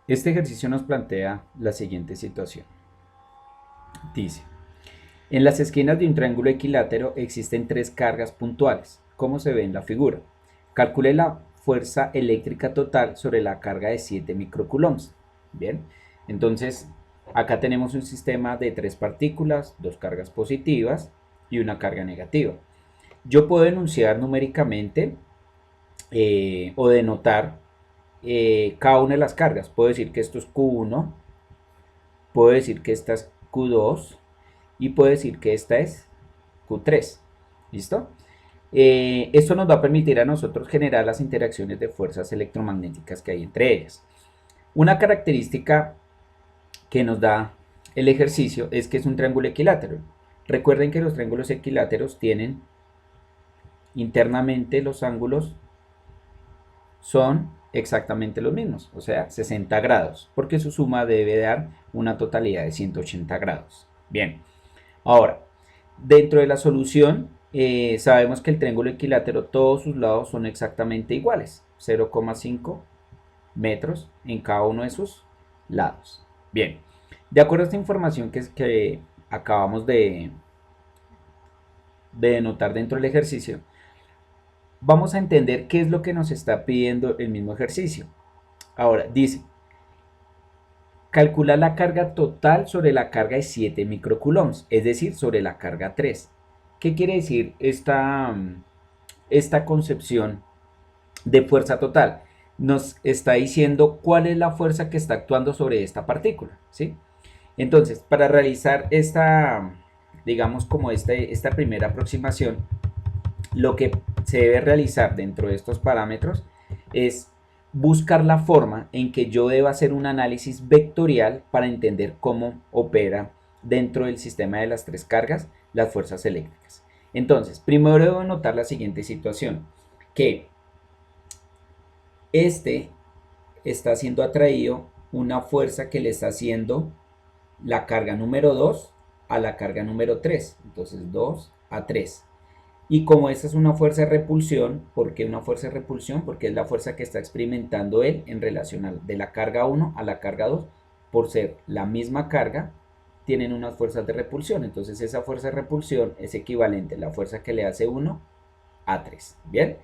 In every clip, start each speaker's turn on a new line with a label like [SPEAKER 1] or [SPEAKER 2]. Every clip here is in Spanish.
[SPEAKER 1] Este ejercicio nos plantea la siguiente situación. Dice, en las esquinas de un triángulo equilátero existen tres cargas puntuales, como se ve en la figura. Calcule la fuerza eléctrica total sobre la carga de 7 microcoulombs. Bien, entonces acá tenemos un sistema de tres partículas, dos cargas positivas y una carga negativa. Yo puedo enunciar numéricamente o denotar cada una de las cargas. Puedo decir que esto es Q1, puedo decir que esta es Q2 y puedo decir que esta es Q3. ¿Listo? Esto nos va a permitir a nosotros generar las interacciones de fuerzas electromagnéticas que hay entre ellas. Una característica que nos da el ejercicio es que es un triángulo equilátero. Recuerden que los triángulos equiláteros tienen internamente los ángulos son exactamente los mismos, o sea, 60 grados, porque su suma debe dar una totalidad de 180 grados. Bien, ahora, dentro de la solución, sabemos que el triángulo equilátero, todos sus lados son exactamente iguales, 0,5 metros en cada uno de sus lados. Bien, de acuerdo a esta información que acabamos de denotar dentro del ejercicio, vamos a entender qué es lo que nos está pidiendo el mismo ejercicio. Ahora, dice, calcula la carga total sobre la carga de 7 microcoulombs, es decir, sobre la carga 3. ¿Qué quiere decir esta concepción de fuerza total? Nos está diciendo cuál es la fuerza que está actuando sobre esta partícula, ¿sí? Entonces, para realizar esta, digamos, como esta primera aproximación, lo que se debe realizar dentro de estos parámetros es buscar la forma en que yo deba hacer un análisis vectorial para entender cómo opera dentro del sistema de las tres cargas las fuerzas eléctricas. Entonces, primero debo notar la siguiente situación, que este está siendo atraído una fuerza que le está haciendo la carga número 2 a la carga número 3, entonces 2 a 3. Y como esta es una fuerza de repulsión, ¿por qué una fuerza de repulsión? Porque es la fuerza que está experimentando él en relación de la carga 1 a la carga 2. Por ser la misma carga, tienen unas fuerzas de repulsión. Entonces esa fuerza de repulsión es equivalente a la fuerza que le hace 1 a 3. ¿Bien?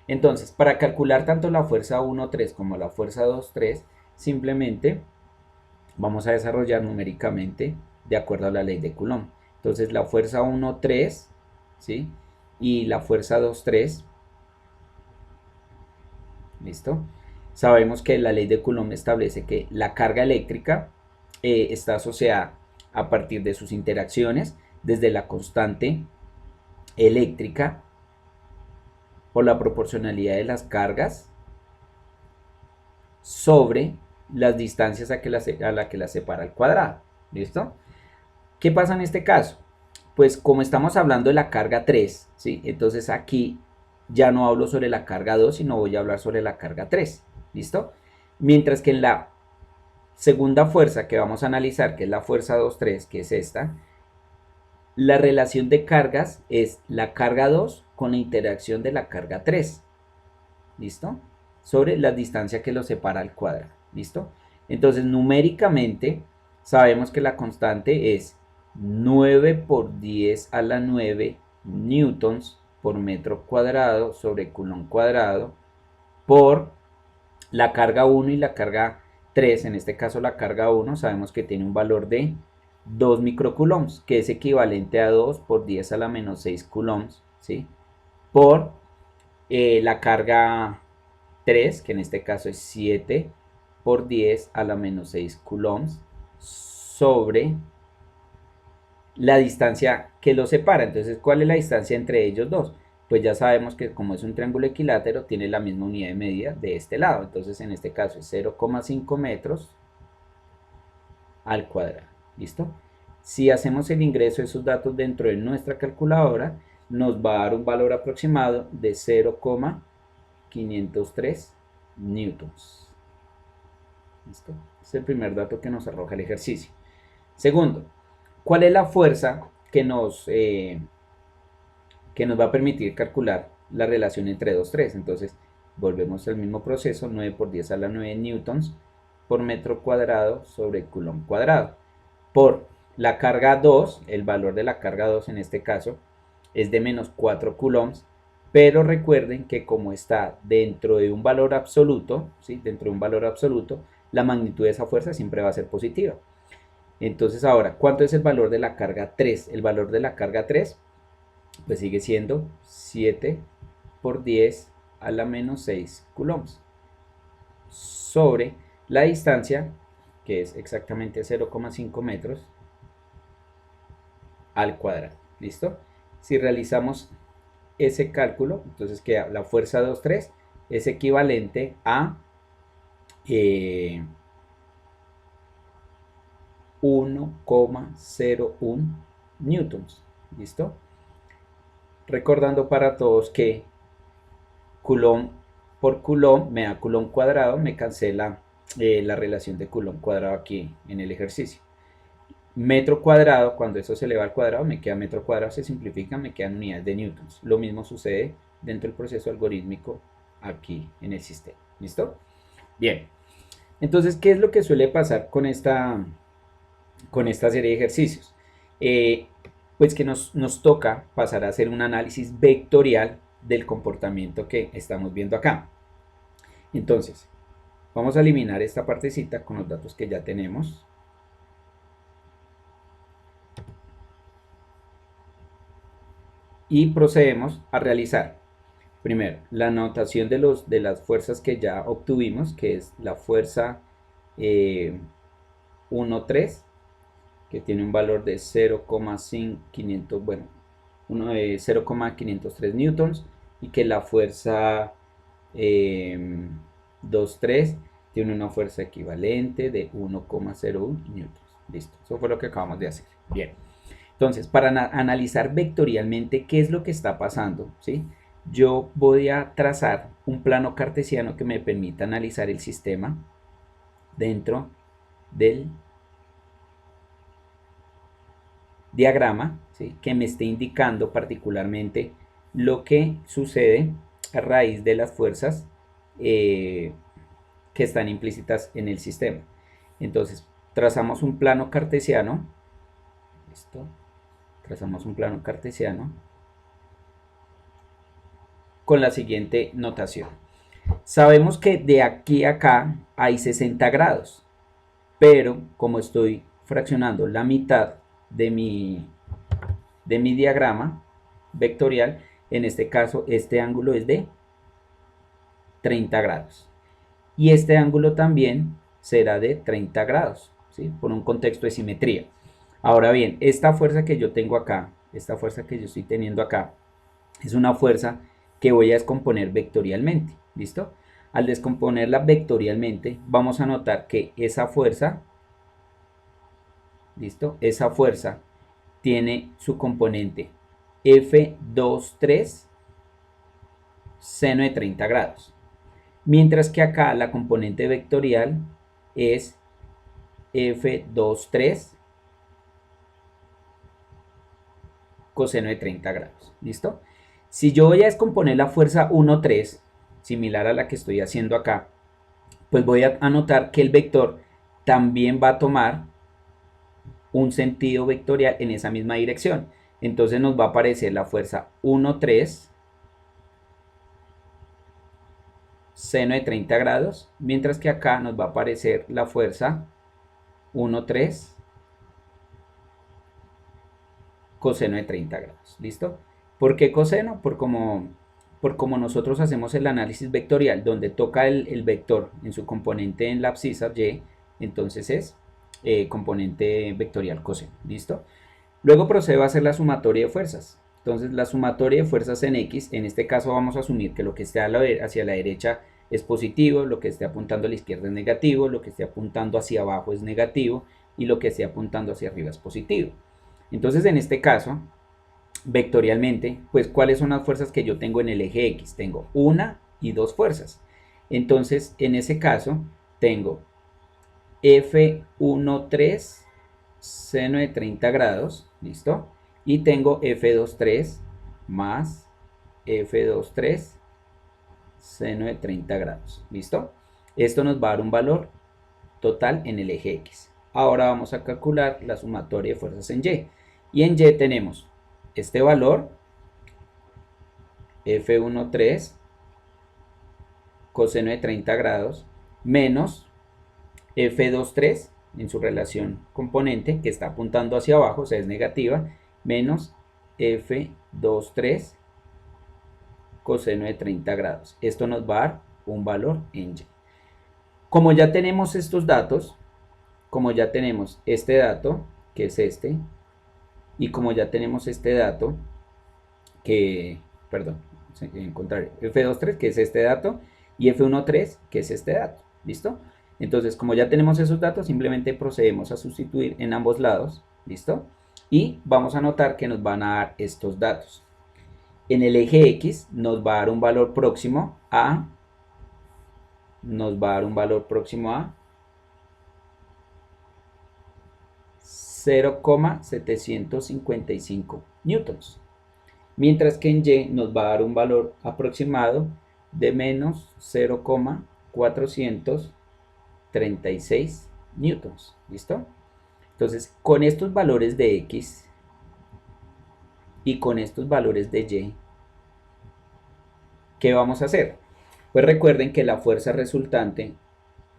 [SPEAKER 1] Entonces, para calcular tanto la fuerza 1,3 como la fuerza 2,3, simplemente vamos a desarrollar numéricamente de acuerdo a la ley de Coulomb. Entonces la fuerza 1,3, ¿sí? Y la fuerza 2,3, ¿listo? Sabemos que la ley de Coulomb establece que la carga eléctrica está asociada a partir de sus interacciones desde la constante eléctrica por la proporcionalidad de las cargas sobre las distancias a la que la separa el cuadrado. ¿Listo? ¿Qué pasa en este caso? Pues como estamos hablando de la carga 3, ¿sí? Entonces aquí ya no hablo sobre la carga 2, sino voy a hablar sobre la carga 3. ¿Listo? Mientras que en la segunda fuerza que vamos a analizar, que es la fuerza 2,3, que es esta, la relación de cargas es la carga 2 con la interacción de la carga 3. ¿Listo? Sobre la distancia que lo separa al cuadrado. ¿Listo? Entonces numéricamente sabemos que la constante es 9 por 10 a la 9 newtons por metro cuadrado sobre coulomb cuadrado por la carga 1 y la carga 3, en este caso la carga 1 sabemos que tiene un valor de 2 microcoulombs, que es equivalente a 2 por 10 a la menos 6 coulombs, ¿sí? Por la carga 3, que en este caso es 7 por 10 a la menos 6 coulombs sobre la distancia que los separa. Entonces, ¿cuál es la distancia entre ellos dos? Pues ya sabemos que como es un triángulo equilátero, tiene la misma unidad de medida de este lado. Entonces, en este caso es 0,5 metros al cuadrado. ¿Listo? Si hacemos el ingreso de esos datos dentro de nuestra calculadora, nos va a dar un valor aproximado de 0,503 newtons. ¿Listo? Es el primer dato que nos arroja el ejercicio. Segundo, ¿cuál es la fuerza que nos va a permitir calcular la relación entre 2, 3? Entonces, volvemos al mismo proceso, 9 por 10 a la 9 newtons por metro cuadrado sobre coulomb cuadrado. Por la carga 2, el valor de la carga 2 en este caso es de menos 4 coulombs, pero recuerden que como está dentro de un valor absoluto, ¿sí? Dentro de un valor absoluto, la magnitud de esa fuerza siempre va a ser positiva. Entonces ahora, ¿cuánto es el valor de la carga 3? El valor de la carga 3 pues sigue siendo 7 por 10 a la menos 6 coulombs sobre la distancia, que es exactamente 0,5 metros al cuadrado. ¿Listo? Si realizamos ese cálculo, entonces queda la fuerza 2,3 es equivalente a 1,01 newtons. ¿Listo? Recordando para todos que coulomb por coulomb me da coulomb cuadrado, me cancela la relación de coulomb cuadrado aquí en el ejercicio. Metro cuadrado, cuando eso se eleva al cuadrado, me queda metro cuadrado, se simplifica, me quedan unidades de newtons. Lo mismo sucede dentro del proceso algorítmico aquí en el sistema. ¿Listo? Bien. Entonces, ¿qué es lo que suele pasar con esta serie de ejercicios? Pues que nos toca pasar a hacer un análisis vectorial del comportamiento que estamos viendo acá. Entonces, vamos a eliminar esta partecita con los datos que ya tenemos. Y procedemos a realizar, primero, la anotación de las fuerzas que ya obtuvimos, que es la fuerza 1,3, que tiene un valor de 0,503 bueno, 0,503 newtons, y que la fuerza 2,3 tiene una fuerza equivalente de 1,01 newtons. Listo, eso fue lo que acabamos de hacer. Bien. Entonces, para analizar vectorialmente qué es lo que está pasando, ¿sí? Yo voy a trazar un plano cartesiano que me permita analizar el sistema dentro del diagrama, ¿sí? Que me esté indicando particularmente lo que sucede a raíz de las fuerzas que están implícitas en el sistema. Entonces, trazamos un plano cartesiano. ¿Listo? Trazamos un plano cartesiano con la siguiente notación. Sabemos que de aquí a acá hay 60 grados, pero como estoy fraccionando la mitad de mi diagrama vectorial, en este caso este ángulo es de 30 grados. Y este ángulo también será de 30 grados, ¿sí? Por un contexto de simetría. Ahora bien, esta fuerza que yo tengo acá, esta fuerza que yo estoy teniendo acá, es una fuerza que voy a descomponer vectorialmente, ¿listo? Al descomponerla vectorialmente, vamos a notar que esa fuerza, ¿listo? Esa fuerza tiene su componente F23 seno de 30 grados. Mientras que acá la componente vectorial es F23 coseno de 30 grados. ¿Listo? Si yo voy a descomponer la fuerza 1,3, similar a la que estoy haciendo acá, pues voy a anotar que el vector también va a tomar un sentido vectorial en esa misma dirección. Entonces nos va a aparecer la fuerza 1,3 seno de 30 grados, mientras que acá nos va a aparecer la fuerza 1,3 coseno de 30 grados. ¿Listo? ¿Por qué coseno? Por como nosotros hacemos el análisis vectorial, donde toca el vector en su componente en la abscisa y, entonces es componente vectorial coseno. ¿Listo? Luego procedo a hacer la sumatoria de fuerzas. Entonces la sumatoria de fuerzas en X, en este caso vamos a asumir que lo que esté hacia la derecha es positivo, lo que esté apuntando a la izquierda es negativo, lo que esté apuntando hacia abajo es negativo y lo que esté apuntando hacia arriba es positivo. Entonces en este caso, vectorialmente, pues ¿cuáles son las fuerzas que yo tengo en el eje X? Tengo una y dos fuerzas. Entonces en ese caso tengo F13 seno de 30 grados, ¿listo? Y tengo F23 más F23 seno de 30 grados, ¿listo? Esto nos va a dar un valor total en el eje X. Ahora vamos a calcular la sumatoria de fuerzas en Y. Y en Y tenemos este valor, F13 coseno de 30 grados, menos F23 en su relación componente, que está apuntando hacia abajo, o sea, es negativa, menos F23 coseno de 30 grados. Esto nos va a dar un valor en Y. Como ya tenemos estos datos, como ya tenemos este dato, que es este, y como ya tenemos este dato, que, perdón, en contrario, F23, que es este dato, y F13, que es este dato, ¿listo? Entonces, como ya tenemos esos datos, simplemente procedemos a sustituir en ambos lados, ¿listo? Y vamos a notar que nos van a dar estos datos. En el eje X nos va a dar un valor próximo a 0,755 newtons. Mientras que en Y nos va a dar un valor aproximado de menos 0,436 newtons. ¿Listo? Entonces, con estos valores de X y con estos valores de Y, ¿qué vamos a hacer? Pues recuerden que la fuerza resultante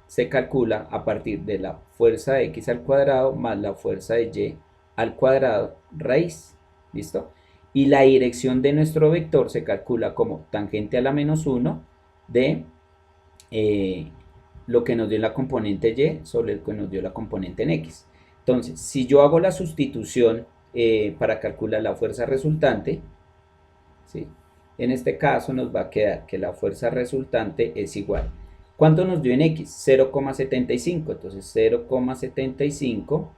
[SPEAKER 1] se calcula a partir de la fuerza de X al cuadrado más la fuerza de Y al cuadrado raíz. ¿Listo? Y la dirección de nuestro vector se calcula como tangente a la menos 1 de lo que nos dio la componente Y sobre lo que nos dio la componente en X. Entonces, si yo hago la sustitución para calcular la fuerza resultante, ¿sí? En este caso nos va a quedar que la fuerza resultante es igual. ¿Cuánto nos dio en X? 0,75. Entonces 0,75,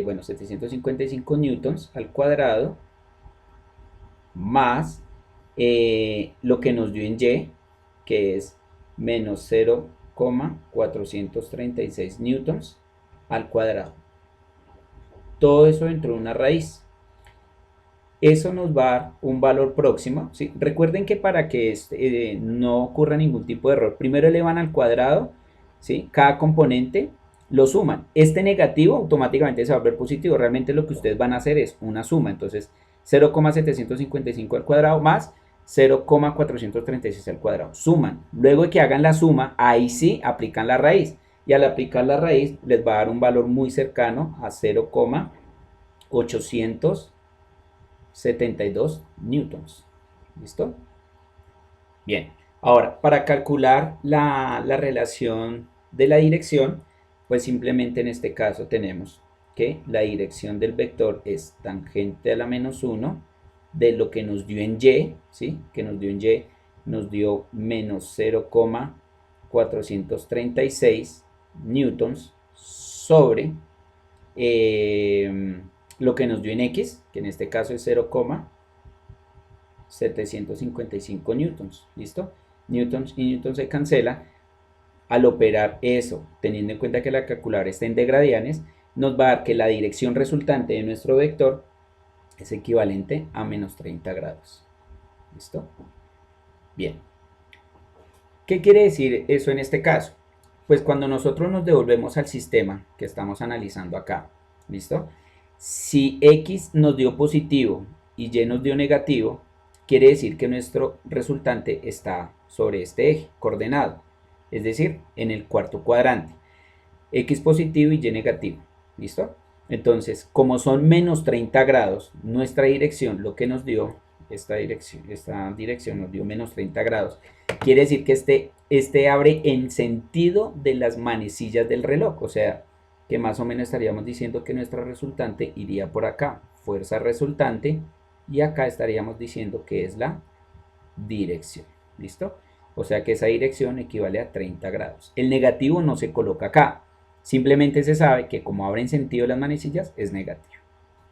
[SPEAKER 1] bueno, 755 newtons al cuadrado, más lo que nos dio en Y, que es menos 0,436 newtons al cuadrado. Todo eso dentro de una raíz. Eso nos va a dar un valor próximo, ¿sí? Recuerden que para que no ocurra ningún tipo de error, primero elevan al cuadrado, ¿sí? Cada componente lo suman. Este negativo automáticamente se va a volver positivo. Realmente lo que ustedes van a hacer es una suma. Entonces 0,755 al cuadrado más 0,436 al cuadrado. Suman. Luego de que hagan la suma, ahí sí aplican la raíz. Y al aplicar la raíz les va a dar un valor muy cercano a 0,872 newtons. ¿Listo? Bien. Ahora, para calcular la relación de la dirección, pues simplemente en este caso tenemos que la dirección del vector es tangente a la menos 1 de lo que nos dio en Y, ¿sí? Que nos dio en Y, nos dio menos 0,436 newtons sobre lo que nos dio en X, que en este caso es 0,755 newtons. ¿Listo? Newtons y newtons se cancela. Al operar eso, teniendo en cuenta que la calculadora está en degradianes, nos va a dar que la dirección resultante de nuestro vector es equivalente a menos 30 grados. ¿Listo? Bien. ¿Qué quiere decir eso en este caso? Pues cuando nosotros nos devolvemos al sistema que estamos analizando acá, ¿listo? Si X nos dio positivo y Y nos dio negativo, quiere decir que nuestro resultante está sobre este eje coordenado, es decir, en el cuarto cuadrante. X positivo y Y negativo, ¿listo? Entonces, como son menos 30 grados, nuestra dirección, lo que nos dio, esta dirección nos dio menos 30 grados, quiere decir que este abre en sentido de las manecillas del reloj, o sea, que más o menos estaríamos diciendo que nuestra resultante iría por acá, fuerza resultante, y acá estaríamos diciendo que es la dirección, ¿listo? O sea que esa dirección equivale a 30 grados. El negativo no se coloca acá, simplemente se sabe que como abren sentido las manecillas es negativo.